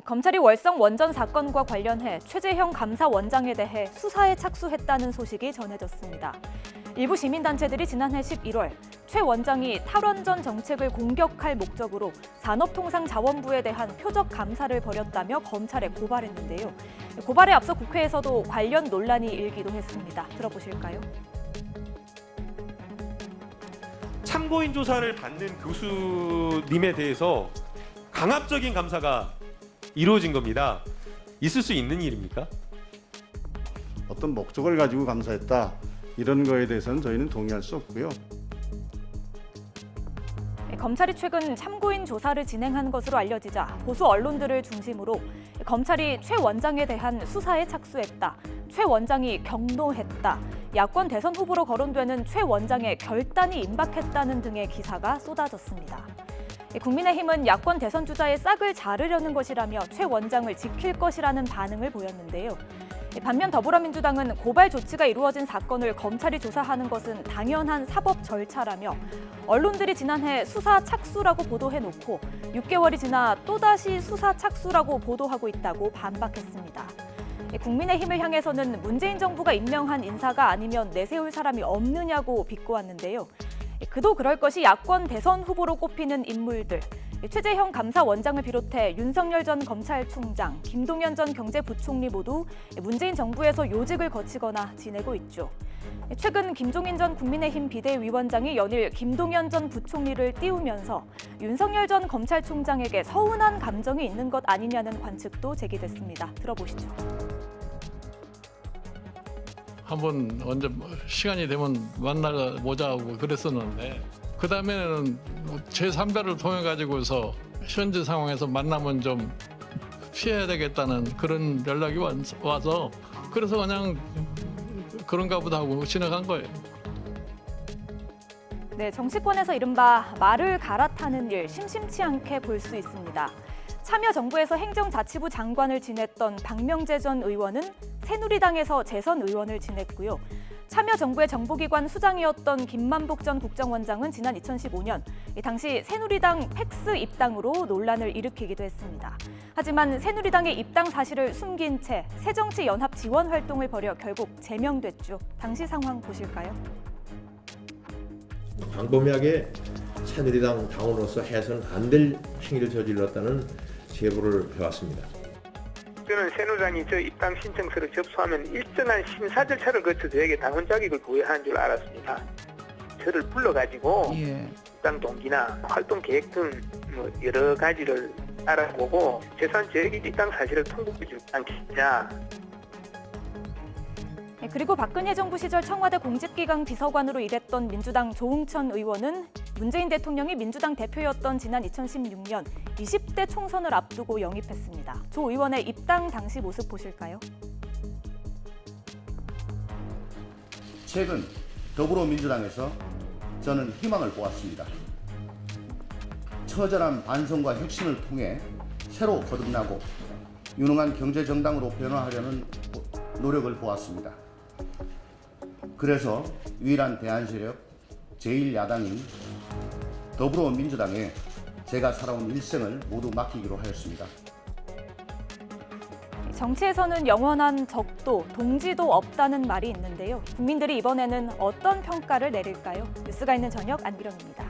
검찰이 월성 원전 사건과 관련해 최재형 감사원장에 대해 수사에 착수했다는 소식이 전해졌습니다. 일부 시민단체들이 지난해 11월 최 원장이 탈원전 정책을 공격할 목적으로 산업통상자원부에 대한 표적 감사를 벌였다며 검찰에 고발했는데요. 고발에 앞서 국회에서도 관련 논란이 일기도 했습니다. 들어보실까요? 참고인 조사를 받는 교수님에 대해서 강압적인 감사가 이루어진 겁니다. 있을 수 있는 일입니까? 어떤 목적을 가지고 감사했다, 이런 거에 대해서는 저희는 동의할 수 없고요. 검찰이 최근 참고인 조사를 진행한 것으로 알려지자 보수 언론들을 중심으로 검찰이 최 원장에 대한 수사에 착수했다, 최 원장이 경노했다, 야권 대선 후보로 거론되는 최 원장의 결단이 임박했다는 등의 기사가 쏟아졌습니다. 국민의힘은 야권 대선 주자의 싹을 자르려는 것이라며 최 원장을 지킬 것이라는 반응을 보였는데요. 반면 더불어민주당은 고발 조치가 이루어진 사건을 검찰이 조사하는 것은 당연한 사법 절차라며 언론들이 지난해 수사 착수라고 보도해놓고 6개월이 지나 또다시 수사 착수라고 보도하고 있다고 반박했습니다. 국민의힘을 향해서는 문재인 정부가 임명한 인사가 아니면 내세울 사람이 없느냐고 비꼬았는데요. 그도 그럴 것이 야권 대선 후보로 꼽히는 인물들, 최재형 감사원장을 비롯해 윤석열 전 검찰총장, 김동연 전 경제부총리 모두 문재인 정부에서 요직을 거치거나 지내고 있죠. 최근 김종인 전 국민의힘 비대위원장이 연일 김동연 전 부총리를 띄우면서 윤석열 전 검찰총장에게 서운한 감정이 있는 것 아니냐는 관측도 제기됐습니다. 들어보시죠. 한번 언제 시간이 되면 만나보자고 그랬었는데 그 다음에는 제3자를 통해 가지고서 현재 상황에서 만나면 좀 피해야 되겠다는 그런 연락이 와서 그래서 그냥 그런가 보다 하고 지나간 거예요. 네, 정치권에서 이른바 말을 갈아타는 일 심심치 않게 볼 수 있습니다. 참여정부에서 행정자치부 장관을 지냈던 박명재 전 의원은 새누리당에서 재선 의원을 지냈고요. 참여정부의 정보기관 수장이었던 김만복 전 국정원장은 지난 2015년 당시 새누리당 팩스 입당으로 논란을 일으키기도 했습니다. 하지만 새누리당의 입당 사실을 숨긴 채 새정치연합 지원 활동을 벌여 결국 제명됐죠. 당시 상황 보실까요? 광범위하게 새누리당 당원으로서 해서는 안 될 행위를 저질렀다는 제보를 해왔습니다. 저는 새누리당이 저 입당 신청서를 접수하면 일정한 심사 절차를 거쳐 저에게 당원 자격을 부여하는 줄 알았습니다. 저를 불러가지고 입당 동기나 활동 계획 등 여러 가지를 알아보고 최소한 저에게 입당 사실을 통보해 주지 않겠냐. 그리고 박근혜 정부 시절 청와대 공직기강 비서관으로 일했던 민주당 조응천 의원은 문재인 대통령이 민주당 대표였던 지난 2016년 20대 총선을 앞두고 영입했습니다. 조 의원의 입당 당시 모습 보실까요? 최근 더불어민주당에서 저는 희망을 보았습니다. 처절한 반성과 혁신을 통해 새로 거듭나고 유능한 경제정당으로 변화하려는 노력을 보았습니다. 그래서 유일한 대안세력 제1야당인 더불어민주당에 제가 살아온 일생을 모두 맡기기로 하였습니다. 정치에서는 영원한 적도, 동지도 없다는 말이 있는데요. 국민들이 이번에는 어떤 평가를 내릴까요? 뉴스가 있는 저녁 안비령입니다.